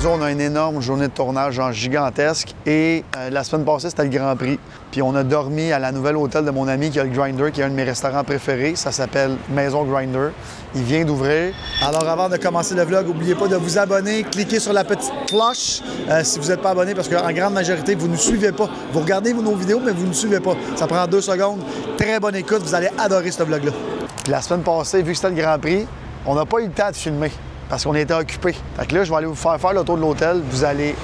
Aujourd'hui, on a une énorme journée de tournage, genre gigantesque. Et la semaine passée, c'était le Grand Prix. Puis on a dormi à la nouvelle hôtel de mon ami qui a le Grinder, qui est un de mes restaurants préférés. Ça s'appelle Maison Grinder. Il vient d'ouvrir. Alors avant de commencer le vlog, n'oubliez pas de vous abonner, cliquez sur la petite cloche si vous n'êtes pas abonné, parce qu'en grande majorité, vous ne nous suivez pas. Vous regardez nos vidéos, mais vous ne nous suivez pas. Ça prend 2 secondes. Très bonne écoute, vous allez adorer ce vlog-là. Puis la semaine passée, vu que c'était le Grand Prix, on n'a pas eu le temps de filmer parce qu'on était occupés. Fait que là, je vais aller vous faire le tour de l'hôtel. Vous allez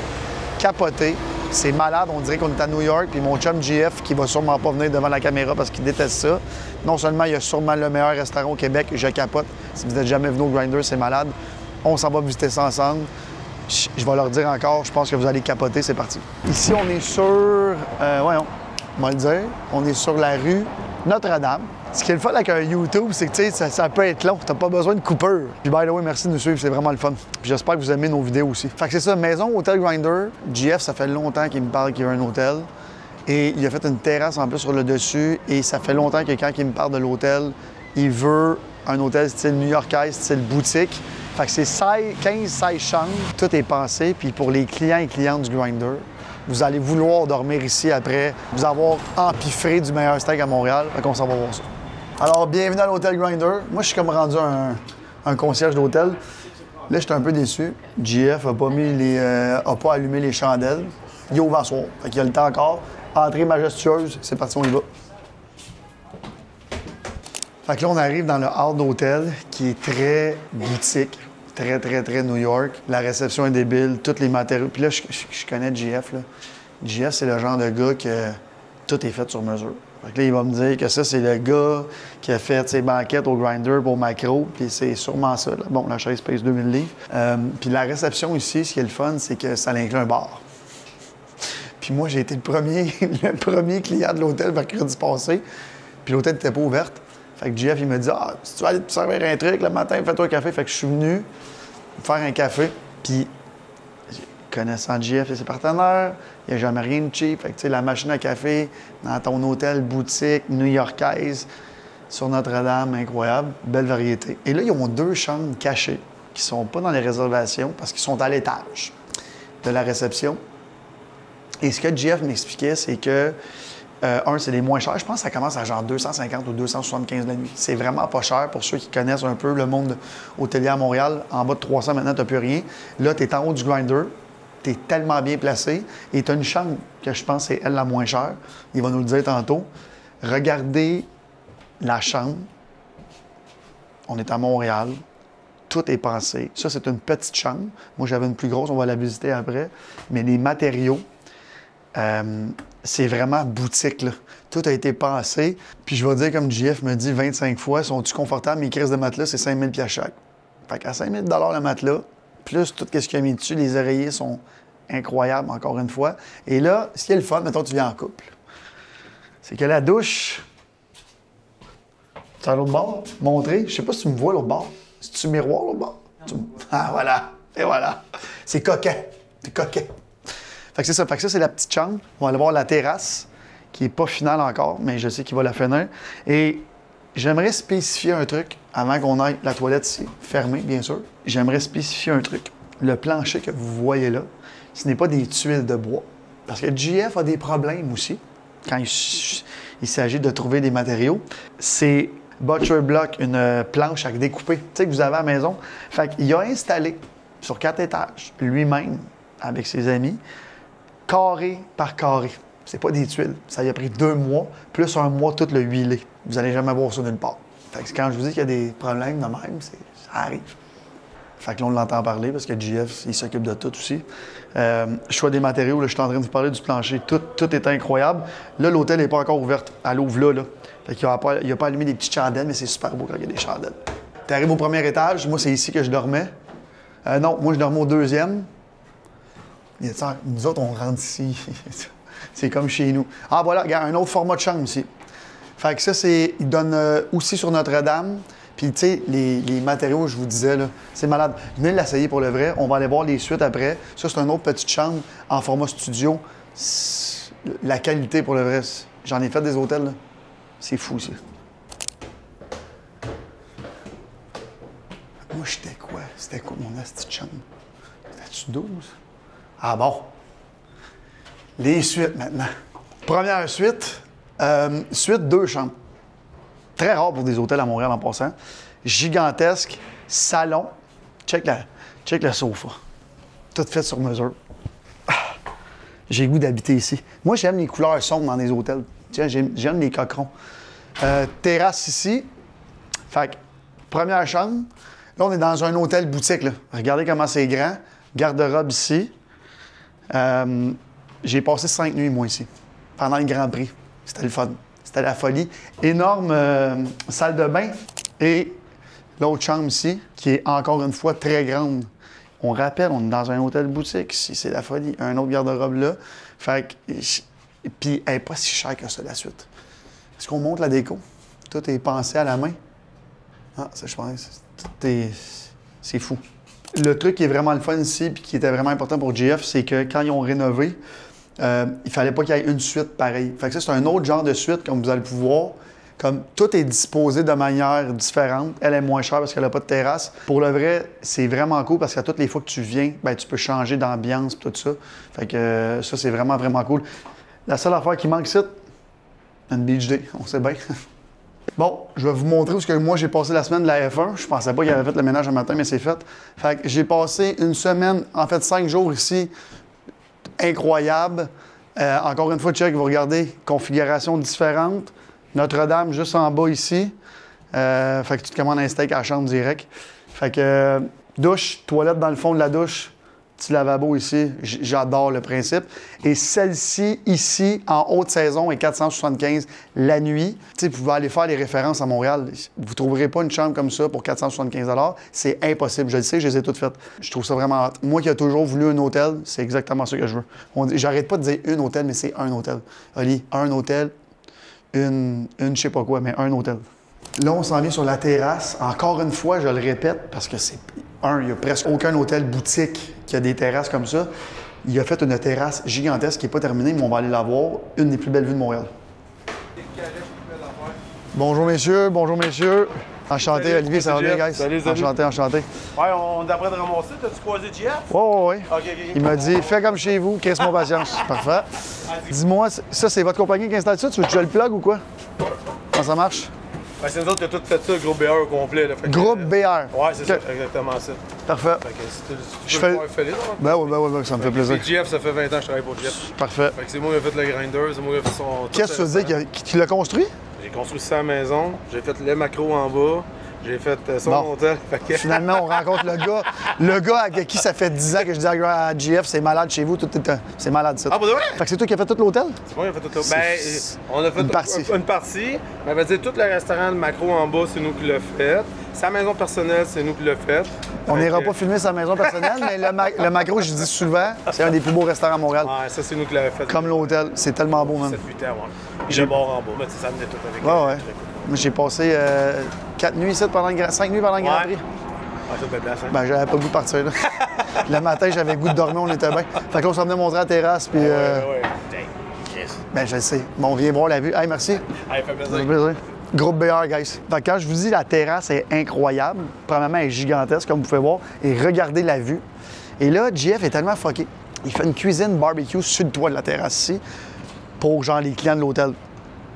capoter. C'est malade, on dirait qu'on est à New York. Puis mon chum GF, qui va sûrement pas venir devant la caméra parce qu'il déteste ça. Non seulement il y a sûrement le meilleur restaurant au Québec, je capote. Si vous n'êtes jamais venu au Grinder, c'est malade. On s'en va visiter ça ensemble. Je vais leur dire encore, je pense que vous allez capoter, c'est parti. Ici, on est sur... voyons, on va le dire. On est sur la rue Notre-Dame. Ce qui est le fun avec un YouTube, c'est que ça peut être long. T'as pas besoin de coupeur. Puis by the way, merci de nous suivre, c'est vraiment le fun. Puis j'espère que vous aimez nos vidéos aussi. Fait que c'est ça, Maison Hôtel Grinder. GF, ça fait longtemps qu'il me parle qu'il y a un hôtel. Et il a fait une terrasse en plus sur le dessus. Et ça fait longtemps que quand il me parle de l'hôtel, il veut un hôtel style new-yorkais, style boutique. Fait que c'est 15-16 chambres. Tout est pensé. Puis pour les clients et clientes du Grinder, vous allez vouloir dormir ici après vous avoir empiffré du meilleur steak à Montréal. Fait qu'on s'en va voir ça. Alors, bienvenue à l'hôtel Grinder. Moi, je suis comme rendu un concierge d'hôtel. Là, j'étais un peu déçu. GF a pas allumé les chandelles. Il est ouvert ce soir. Fait qu'il y a le temps encore. Entrée majestueuse. C'est parti, on y va. Fait que là, on arrive dans le hall d'hôtel qui est très boutique. Très, très, très New York. La réception est débile. Tous les matériaux. Puis là, je connais GF, là. GF, c'est le genre de gars que tout est fait sur mesure. Fait que là, il va me dire que ça, c'est le gars qui a fait ses banquettes au Grinder pour Macro, puis c'est sûrement ça. Là. Bon, la chaise pèse 2000 livres. Puis la réception ici, ce qui est le fun, c'est que ça inclut un bar. Puis moi, j'ai été le premier client de l'hôtel mercredi passé, puis l'hôtel n'était pas ouvert. Fait que JF, il me dit « Ah, si tu veux aller te servir un truc, le matin, fais-toi un café. » Fait que je suis venu faire un café, puis connaissant JF et ses partenaires, il n'y a jamais rien de cheap. Fait que, tu sais, la machine à café dans ton hôtel boutique new-yorkaise sur Notre-Dame, incroyable, belle variété. Et là, ils ont 2 chambres cachées qui ne sont pas dans les réservations parce qu'ils sont à l'étage de la réception. Et ce que JF m'expliquait, c'est que, c'est les moins chers. Je pense que ça commence à genre 250 ou 275 la nuit. C'est vraiment pas cher pour ceux qui connaissent un peu le monde hôtelier à Montréal. En bas de 300, maintenant, tu n'as plus rien. Là, tu es en haut du Grinder. Tu es tellement bien placé et tu as une chambre que je pense c'est elle la moins chère. Il va nous le dire tantôt. Regardez la chambre. On est à Montréal. Tout est pensé. Ça, c'est une petite chambre. Moi, j'avais une plus grosse. On va la visiter après. Mais les matériaux, c'est vraiment boutique, là. Tout a été pensé. Puis je vais dire, comme JF me dit 25 fois, sont-tu confortables? Mes crises de matelas, c'est 5 000 $ chaque. Fait qu'à 5 000 $ le matelas, plus tout ce qu'il y a mis dessus, les oreillers sont incroyables, encore une fois. Et là, ce qui est le fun, mettons, tu viens en couple, c'est que la douche, c'est à l'autre bord, montrer. Je sais pas si tu me vois l'autre bord. C'est-tu miroir l'autre bord? Ah, voilà. Et voilà. C'est coquin. C'est coquin. Fait que c'est ça. Fait que ça, c'est la petite chambre. On va aller voir la terrasse, qui n'est pas finale encore, mais je sais qu'il va la finir. Et j'aimerais spécifier un truc avant qu'on aille la toilette ici, fermée, bien sûr. J'aimerais spécifier un truc. Le plancher que vous voyez là, ce n'est pas des tuiles de bois. Parce que GF a des problèmes aussi quand il s'agit de trouver des matériaux. C'est Butcher Block, une planche à découper, tu sais, que vous avez à la maison. Fait qu'il a installé sur 4 étages, lui-même, avec ses amis, carré par carré. C'est pas des tuiles. Ça lui a pris 2 mois, plus 1 mois tout le huilé. Vous n'allez jamais voir ça nulle part. Fait que quand je vous dis qu'il y a des problèmes de même, ça arrive. Fait que là, on l'entend parler parce que GF, il s'occupe de tout aussi. Choix des matériaux, là, je suis en train de vous parler du plancher. Tout est incroyable. Là, l'hôtel n'est pas encore ouvert. Elle ouvre là. Fait qu'il n'a pas allumé des petites chandelles, mais c'est super beau quand il y a des chandelles. Tu arrives au premier étage. Moi, c'est ici que je dormais. Non, moi, je dormais au 2e. Nous autres, on rentre ici. C'est comme chez nous. Ah, voilà, regarde, un autre format de chambre ici. Fait que ça, c'est... Il donne aussi sur Notre-Dame. Puis, tu sais, les matériaux, je vous disais, là, c'est malade. Venez l'essayer pour le vrai. On va aller voir les suites après. Ça, c'est une autre petite chambre en format studio. La qualité, pour le vrai, j'en ai fait des hôtels, là. C'est fou, ça. Moi, j'étais quoi? C'était quoi mon petite chambre? C'était As-tu 12? Ah bon. Les suites maintenant. Première suite, suite 2 chambres. Très rare pour des hôtels à Montréal en passant. Gigantesque, salon. Check le sofa. Tout fait sur mesure. Ah, j'ai le goût d'habiter ici. Moi, j'aime les couleurs sombres dans les hôtels. J'aime les coquerons. Terrasse ici. Fait que, première chambre. Là, on est dans un hôtel boutique. Là. Regardez comment c'est grand. Garde-robe ici. J'ai passé 5 nuits, moi, ici, pendant le Grand Prix. C'était le fun. C'était la folie. Énorme salle de bain et l'autre chambre ici, qui est encore une fois très grande. On rappelle, on est dans un hôtel boutique ici. C'est la folie. Un autre garde-robe là. Fait que... Puis, elle n'est pas si chère que ça, la suite. Est-ce qu'on monte la déco? Tout est pensé à la main. Ah, ça, je pense. C'est fou. Le truc qui est vraiment le fun ici, et qui était vraiment important pour GF, c'est que quand ils ont rénové, il fallait pas qu'il y ait une suite pareille. Fait que ça, c'est un autre genre de suite, comme vous allez pouvoir. Comme tout est disposé de manière différente. Elle est moins chère parce qu'elle n'a pas de terrasse. Pour le vrai, c'est vraiment cool parce qu'à toutes les fois que tu viens, ben, tu peux changer d'ambiance et tout ça. Fait que ça, c'est vraiment, vraiment cool. La seule affaire qui manque ici, une beach day, on sait bien. Bon, je vais vous montrer où moi j'ai passé la semaine de la F1. Je pensais pas qu'il avait fait le ménage un matin, mais c'est fait. Fait que j'ai passé une semaine, en fait 5 jours ici, incroyable. Encore une fois, check, vous regardez, configuration différente. Notre-Dame juste en bas ici. Fait que tu te commandes un steak à la chambre direct. Fait que douche, toilette dans le fond de la douche. Petit lavabo ici, j'adore le principe. Et celle-ci, ici, en haute saison, est 475 la nuit. Tu sais, vous pouvez aller faire les références à Montréal. Vous ne trouverez pas une chambre comme ça pour 475 $. C'est impossible. Je le sais, je les ai toutes faites. Je trouve ça vraiment hot. Moi qui ai toujours voulu un hôtel, c'est exactement ça que je veux. J'arrête pas de dire un hôtel, mais c'est un hôtel. Oli, un hôtel, une je sais pas quoi, mais un hôtel. Là, on s'en vient sur la terrasse. Encore une fois, je le répète, parce que c'est... il n'y a presque aucun hôtel boutique qui a des terrasses comme ça. Il a fait une terrasse gigantesque qui n'est pas terminée, mais on va aller la voir. Une des plus belles vues de Montréal. Bonjour, messieurs. Bonjour, messieurs. Enchanté, salut, Olivier, ça va bien, guys? Salut, salut. Enchanté, enchanté. Ouais, on est après de ramasser. T'as-tu croisé JF? Oui. OK. Il m'a dit, fais comme chez vous, crisse mon patience. Parfait. Dis-moi, ça, c'est votre compagnie qui installe ça? Tu veux que je le plug ou quoi? Comment ça marche? Ben, c'est nous autres qui avons tout fait ça, le groupe BR au complet. Là. Groupe BR? Ouais, c'est ça, exactement ça. Parfait. Fait que si tu veux le faire, fais-le. Ben oui, ça me fait plaisir. Puis JF, ça fait 20 ans que je travaille pour JF. Parfait. Fait que c'est moi qui ai fait le grinder, c'est moi qui ai fait son... Qu'est-ce que tu veux dire? Tu l'as construit? J'ai construit ça à la maison, j'ai fait le macro en bas, j'ai fait son hôtel. Que... Finalement, on rencontre le gars avec qui ça fait 10 ans que je dis à GF, c'est malade chez vous, c'est malade ça. Ah, bah ouais? Fait que c'est toi qui as fait tout l'hôtel? C'est moi qui ai fait tout l'hôtel. Ben, on a fait une partie. Mais va dire, tout le restaurant, le macro en bas, c'est nous qui l'a fait. Sa maison personnelle, c'est nous qui l'a fait. On n'ira pas filmer sa maison personnelle, mais le macro, je dis souvent, c'est un des plus beaux restaurants à Montréal. Ouais, ça, c'est nous qui l'avons fait. Comme l'hôtel, c'est tellement beau, même. 7-8 ans, ouais. Puis le bord en bas, mais ça venait tout avec. Ouais. Moi, j'ai passé 4 nuits ici, 5 nuits pendant le Grand Prix. Ah, ça fait place, hein? Ben, j'avais pas le goût de partir, là. Le matin, j'avais le goût de dormir, on était bien. Fait que là, on s'en venait montrer à la terrasse, puis... Ouais. Ben, je le sais. Bon, on vient voir la vue. Hey, merci. Hey, fait plaisir. Ça fait plaisir. Groupe BR, guys. Fait que quand je vous dis la terrasse est incroyable, premièrement, elle est gigantesque, comme vous pouvez voir, et regardez la vue. Et là, JF est tellement fucké. Il fait une cuisine barbecue sur le toit de la terrasse ici pour, genre, les clients de l'hôtel.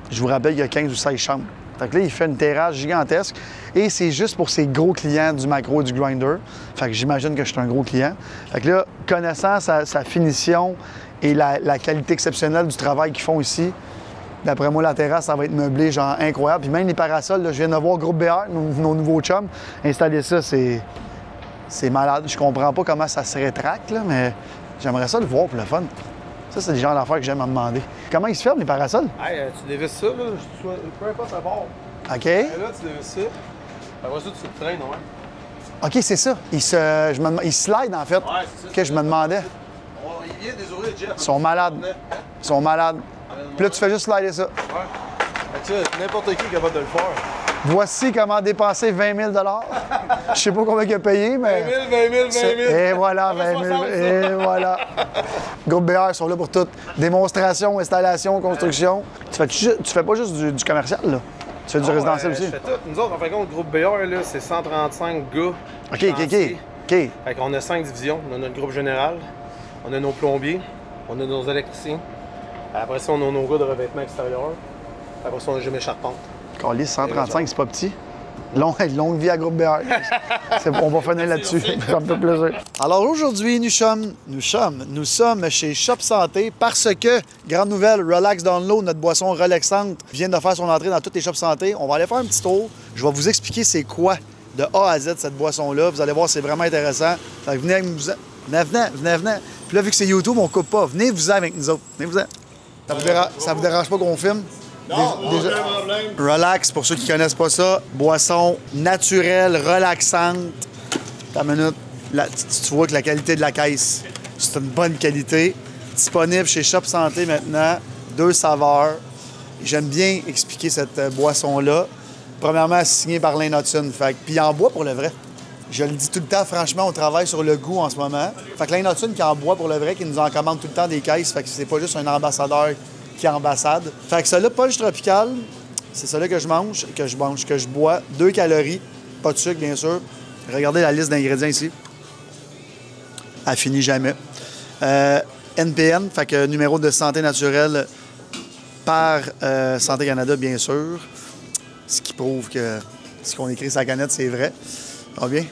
Je vous rappelle, il y a 15 ou 16 chambres. Fait que là, il fait une terrasse gigantesque et c'est juste pour ses gros clients du macro et du grinder. Fait que j'imagine que je suis un gros client. Fait que là, connaissant sa finition et la qualité exceptionnelle du travail qu'ils font ici, d'après moi, la terrasse, ça va être meublé, genre incroyable. Puis même les parasols, là, je viens de voir Groupe BR, nos nouveaux chums, installer ça, c'est malade. Je comprends pas comment ça se rétracte, là, mais j'aimerais ça le voir pour le fun. Ça, c'est le genre d'affaires que j'aime à demander. Comment ils se ferment, les parasols? Hey, tu dévisses ça, là, peu importe la barre. OK. Et là, tu dévisses ça. Après ça, tu te traînes, ouais. OK, c'est ça. Il slide, en fait. Ouais, c'est ça. OK, je me demandais. Il vient des oreilles, Jeff. Ils sont malades. Ils sont malades. Puis là, tu fais juste slider ça. Ouais. Fait que ça, n'importe qui est capable de le faire. Voici comment dépenser 20 000 Je sais pas combien il a payé, mais... 20 000. Et voilà, 20 000. Et voilà. Groupe BR sont là pour tout. Démonstration, installation, construction. Tu fais pas juste du commercial, là. Tu fais du résidentiel aussi. Je fais tout. Nous autres, en fin de compte, le groupe BR, là, c'est 135 gars. OK. OK. Fait qu'on a 5 divisions. On a notre groupe général, on a nos plombiers, on a nos électriciens. Après ça, on a nos gars de revêtement extérieur. Après ça, on a jamais charpente. Calisse, 135, c'est pas petit. Longue vie à Groupe BR. On va finir là-dessus. Ça me fait plaisir. Alors aujourd'hui, nous sommes chez Shop Santé parce que, grande nouvelle, Relax Download, notre boisson relaxante, vient de faire son entrée dans toutes les Shops Santé. On va aller faire un petit tour. Je vais vous expliquer c'est quoi de A à Z cette boisson-là. Vous allez voir, c'est vraiment intéressant. Fait que venez avec nous. Venez. Puis là, vu que c'est YouTube, on coupe pas. Venez-vous-en avec nous autres. Venez-vous-en. Ça vous dérange pas qu'on filme? Non, déjà... aucun problème. Relax, pour ceux qui ne connaissent pas ça, boisson naturelle, relaxante. T'as une minute, là, tu vois que la qualité de la caisse, c'est une bonne qualité. Disponible chez Shop Santé maintenant, 2 saveurs. J'aime bien expliquer cette boisson-là. Premièrement, signée par Lane Hudson. Puis en bois pour le vrai. Je le dis tout le temps, franchement, on travaille sur le goût en ce moment. Fait que Lane Hudson qui en bois pour le vrai, qui nous en commande tout le temps des caisses. Fait que c'est pas juste un ambassadeur qui ambassade. Fait que ça là, punch tropical, c'est ça là que je mange, que je bois. 2 calories, pas de sucre, bien sûr. Regardez la liste d'ingrédients ici. Elle finit jamais. NPN, fait que numéro de santé naturelle par Santé Canada, bien sûr. Ce qui prouve que ce qu'on écrit sur la canette, c'est vrai. Ça va bien?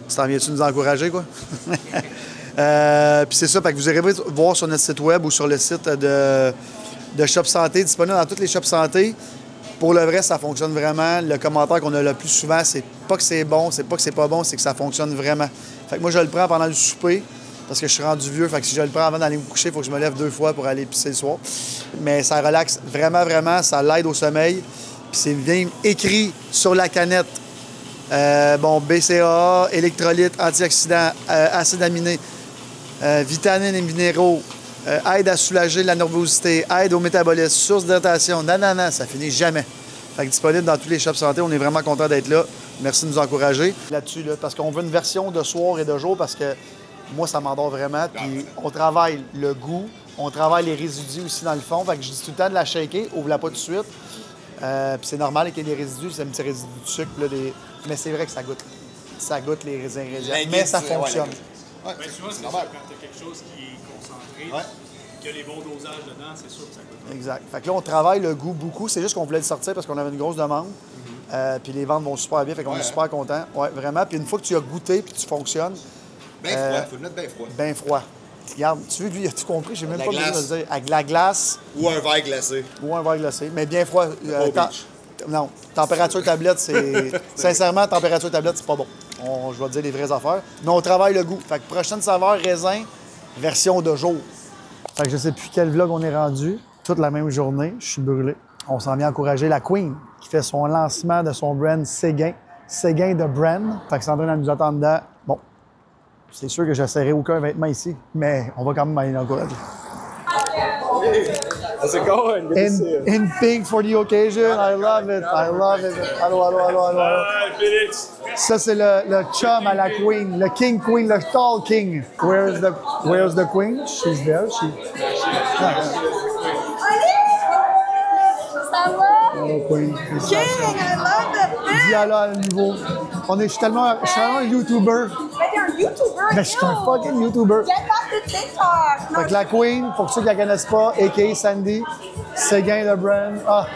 Tu t'en viens-tu nous encourager, quoi? Puis c'est ça, fait que vous irez voir sur notre site web ou sur le site de Shop Santé, disponible dans toutes les Shops Santé. Pour le vrai, ça fonctionne vraiment. Le commentaire qu'on a le plus souvent, c'est pas que c'est bon, c'est pas que c'est pas bon, c'est que ça fonctionne vraiment. Fait que moi, je le prends pendant le souper parce que je suis rendu vieux. Fait que si je le prends avant d'aller me coucher, il faut que je me lève 2 fois pour aller pisser le soir. Mais ça relaxe vraiment, ça l'aide au sommeil. Puis c'est bien écrit sur la canette. BCAA, électrolytes, antioxydants, acides aminés, vitamines et minéraux, aide à soulager la nervosité, aide au métabolisme, source d'hydratation, nanana, ça finit jamais. Fait que disponible dans tous les Shops Santé, on est vraiment content d'être là. Merci de nous encourager là-dessus, parce qu'on veut une version de soir et de jour, parce que moi, ça m'endort vraiment. Puis on travaille le goût, on travaille les résidus aussi dans le fond. Fait que je dis tout le temps de la shaker, ouvre-la pas tout de suite. Puis c'est normal qu'il y ait des résidus, c'est un petit résidu de sucre, là, mais c'est vrai que ça goûte. Ça goûte les ingrédients, mais ça fonctionne. Ouais, souvent, c'est normal. Quand tu as quelque chose qui est concentré, qu'il y a les bons dosages dedans, c'est sûr que ça goûte. Exact. Fait que là, on travaille le goût beaucoup. C'est juste qu'on voulait le sortir parce qu'on avait une grosse demande. Puis les ventes vont super bien, fait qu'on est super contents. Ouais, vraiment. Puis une fois que tu as goûté puis tu fonctionnes... Bien froid, il faut le mettre bien froid. Bien froid. Regarde, tu veux, lui, as-tu compris? J'ai même pas besoin de le dire. Avec de la glace. Ou un verre glacé. Ou un verre glacé, mais bien froid. Non, température tablette, c'est... Sincèrement, température tablette, c'est pas bon. Je vais te dire les vraies affaires. Mais on travaille le goût. Fait que prochaine saveur, raisin, version de jour. Fait que je sais plus quel vlog on est rendu. Toute la même journée, je suis brûlé. On s'en vient encourager la Queen, qui fait son lancement de son brand Séguin. Séguin de brand. Fait que Sandrine, elle nous attend dedans. Bon, c'est sûr que j'essaierai aucun vêtement ici, mais on va quand même aller l'encourager. How's it going? In pink for the occasion. I love it. Allô. Hi, Phoenix. Ça, c'est le chum à la queen, le king queen, le tall king. Where's the queen? She's there. Ça va? Hello, queen. King, I love that thing. Dis alors à nouveau. Je suis tellement un YouTuber. Mais t'es un YouTuber. Mais je suis un fucking YouTuber. Get back to TikTok. Fait que la queen, pour ceux qui la connaissent pas, a.k.a. Sandy, Séguin le brand. Ah.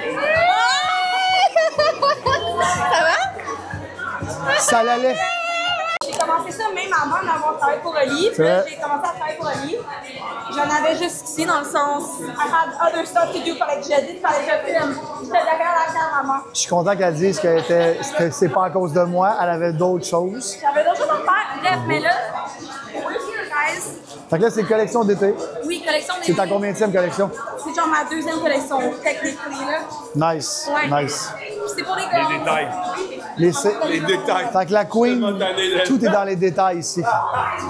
Ça va? Ça l'allait. J'ai commencé ça même avant d'avoir travaillé pour Oli. Puis là, j'ai commencé à travailler pour Oli. J'en avais juste ici, dans le sens, I had other stuff to do, fallait que j'édite, fallait que je filme. J'étais derrière la caméra. Je suis content qu'elle dise que c'est pas à cause de moi, elle avait d'autres choses. J'avais d'autres choses à faire. Bref, mais là, we're here, guys. Fait que là, c'est collection d'été. Oui, collection d'été. C'est ta combienième collection? C'est genre ma 2e collection, techniquement, là. Nice, Ouais. nice. C'est pour les gars. Les détails. Les détails. Fait que la queen, tout est dans les détails ici.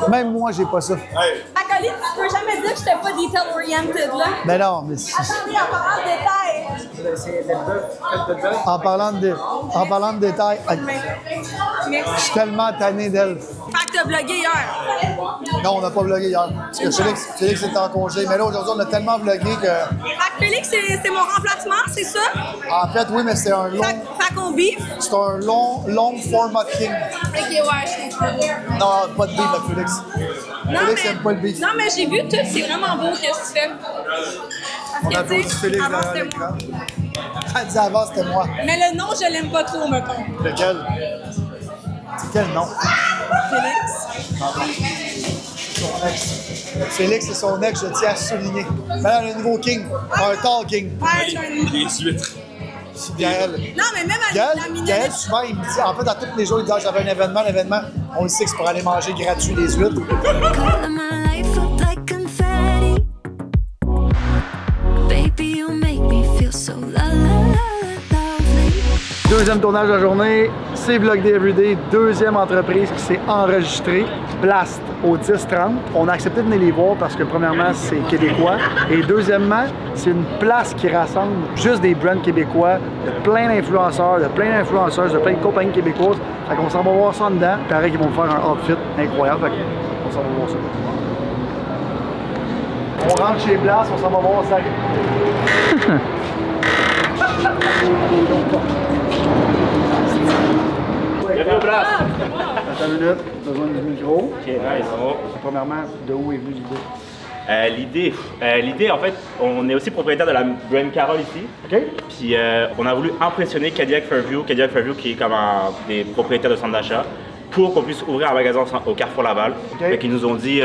Même moi, j'ai pas ça. Hey. Acolyte, tu peux jamais dire que j'étais pas detail-oriented, là. Mais non, mais... Attendez, en parlant de détails, c'est le bœuf, côte de bœuf. En parlant de détails, Merci. je suis tellement tanné d'elle. Fait que t'as vlogué hier. Non, on n'a pas vlogué hier. Parce que Félix était en congé. Mais là, aujourd'hui, on a tellement vlogué que... Fait que Félix, c'est mon remplacement, c'est ça? En fait, oui, mais c'est un long... Fait qu'on bif. C'est un long format king. Ok, ouais, je comprends. Non, pas de beef avec Félix. Félix n'aime pas le beef. Non, mais j'ai vu tout, c'est vraiment beau ce que tu fais. On Parce que, applaudit tu sais, Félix avant, derrière c'était l'écran. moi. Elle dit avant, c'était moi. Mais le nom, je l'aime pas trop, mettons. Lequel? C'est quel nom? Félix. Son ex. Félix, c'est son ex, je tiens à souligner. Maintenant, on a un nouveau king. Un tall king. Ouais, j'ai un Les huîtres. C'est Gaël. Non, mais même à Gaël, la Gaël, minute. souvent, il me dit, en fait, à tous les jours, il dit, ah, j'avais un événement. On le sait que c'est pour aller manger gratuit les huîtres. Color my life up like confetti. Baby, you make me feel so lovely. Deuxième tournage de la journée, c'est Vlog Day Everyday, deuxième entreprise qui s'est enregistrée, Blast, au 10-30. On a accepté de venir les voir parce que premièrement, c'est québécois et deuxièmement, c'est une place qui rassemble juste des brands québécois, de plein d'influenceurs, de plein d'influenceuses, de plein de compagnies québécoises. Fait qu'on s'en va voir ça en dedans. Pareil qu'ils vont faire un outfit incroyable. Fait qu'on s'en va voir ça. On rentre chez Blast, on s'en va voir ça. Bienvenue au Blast! Attends une minute, besoin du micro. Ok, nice. Premièrement, de où est venue l'idée? L'idée, en fait, on est aussi propriétaire de la brand Carole ici. OK. Puis on a voulu impressionner Cadillac Fairview qui est comme un des propriétaires de centre d'achat, pour qu'on puisse ouvrir un magasin au Carrefour Laval. OK. Fait qu'ils nous ont dit,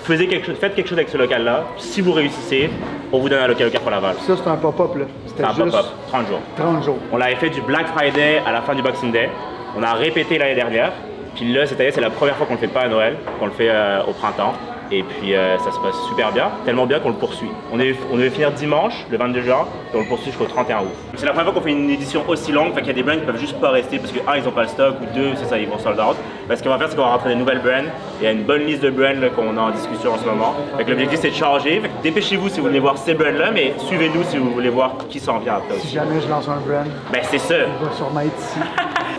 faites quelque chose avec ce local-là. Si vous réussissez, on vous donne un local au Carrefour Laval. Ça, c'est un pop-up, là. C'était C'est un juste pop-up, 30 jours. 30 jours. On l'avait fait du Black Friday à la fin du Boxing Day. On a répété l'année dernière. Puis là, cette année, c'est la première fois qu'on le fait pas à Noël, qu'on le fait au printemps. Et puis ça se passe super bien, tellement bien qu'on le poursuit. On devait finir dimanche, le 22 juin, et on le poursuit jusqu'au 31 août. C'est la première fois qu'on fait une édition aussi longue, fait qu'il y a des brands qui peuvent juste pas rester parce que un, ils ont pas le stock, ou deux, c'est ça, ils vont sold out. Ce qu'on va faire, c'est qu'on va rentrer des nouvelles brands. Il y a une bonne liste de brands qu'on a en discussion en ce moment. L'objectif, c'est de changer. Dépêchez-vous si vous voulez voir ces brands-là, mais suivez-nous si vous voulez voir qui s'en vient après Si aussi. jamais je lance un brand, Ben c'est ça. il va sûrement être ici.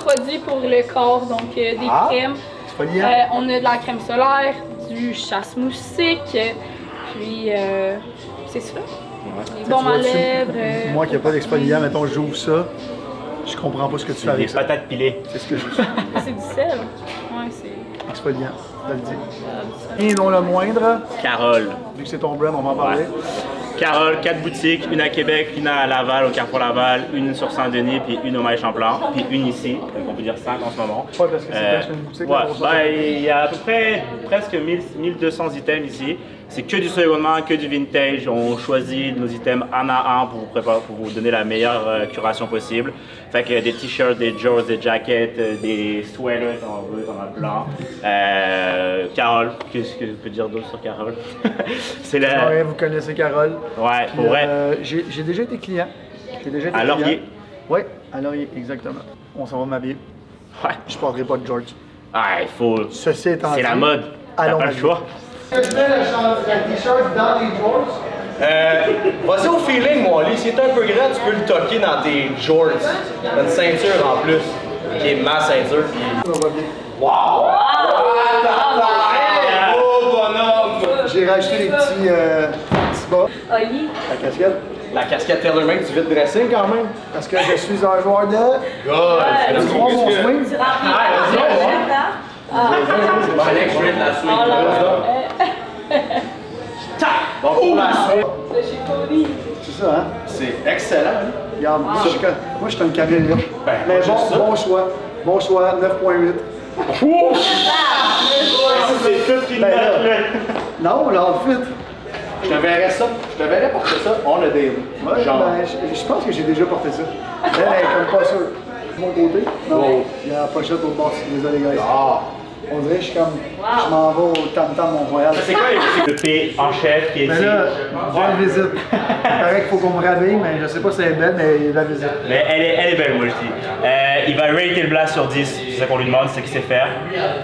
Produits pour le corps, donc des crèmes. C'est pas lié. On a de la crème solaire, du chasse-moustique, puis c'est ça. Les baumes à lèvres. Moi qui n'ai pas d'exfoliant, mettons, j'ouvre ça, je comprends pas ce que tu fais Des avec ça. patates pilées. C'est ce que je c'est du sel. Ouais, c'est. exfoliant, je te le dis. Et non le moindre, Carole. vu que c'est ton brand, on va en parler. Ouais. Carole, 4 boutiques, une à Québec, une à Laval, au Carrefour Laval, une sur Saint-Denis, puis une au Mail-Champlain, puis une ici, donc on peut dire 5 en ce moment. Ouais, parce que c'est presque une boutique. Ouais, là, pour ça. il y a à peu près presque 1200 items ici. C'est que du seconde main, que du vintage. On choisit nos items un à un pour vous donner la meilleure curation possible. Fait que des t-shirts, des jors, des jackets, des sweaters, t'en as plein. Carole, qu'est-ce que je peux dire d'autre sur Carole? C'est la... Ouais, vous connaissez Carole. Ouais, Puis, pour vrai. j'ai déjà été client. J'ai déjà été À client. Laurier. Oui, à Laurier, exactement. On s'en va m'habiller. Ouais. Je porterai pas de George. Ah, il faut. Ceci étant C'est la dit, mode. T'as allons pas le y. choix. Je mets le t-shirt dans les George. Vas-y au feeling, mon lit. Si t'es un peu grand, tu peux le toquer dans tes jorts. T'as une ceinture en plus, qui est ma ceinture. Ça va bien. Wow! Oh, bonhomme! J'ai rajouté les petits bas. Oli. La casquette. La casquette tailor-made du vide dressing, quand même. Parce que je suis un joueur de. God! Tu vois mon swing? Tu remplis Alex, je vais de la suite. Donc, pour la suite, de chez Cody. C'est ça, hein? c'est excellent. Hein? Regarde, moi, je suis un caméléon. Ben, Mais moi, juste ça. bon choix. Bon choix, 9.8. C'est tout qui Ben là, non, l'outfit. Je te verrais ça. Je te verrais porter ça on a des Ouais, genre. ben, je pense que j'ai déjà porté ça. Elle est comme pas sûre. De mon côté, non. Il y a la pochette au bord, désolé, guys. Ah! On dirait que je suis comme. Je m'en vais au Tam-Tam Mont-Royal. C'est quoi le P en chef qui est Mais ici? là, j'ai une visite. Il paraît qu'il faut qu'on me rhabille, mais je sais pas si elle est belle, mais il y a de la visite. Mais elle est belle, moi je dis. Il va rater le blast sur 10, c'est ça qu'on lui demande, c'est ce qu'il sait faire.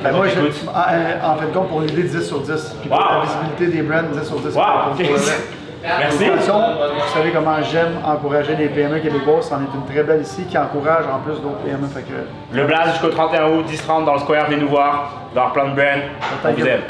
Ben moi, écoute. en fait, compte, pour l'idée 10 sur 10. Puis pour Wow. la visibilité des brands, 10 sur 10. Wow, Pour ok. le reste. Merci. Vous savez comment j'aime encourager les PME québécoises. C'en est une très belle ici qui encourage en plus d'autres PME. Fait que... Le Blast jusqu'au 31 août, 10-30 dans le Square, venez nous voir, dans leur plan de brand. On vous aime.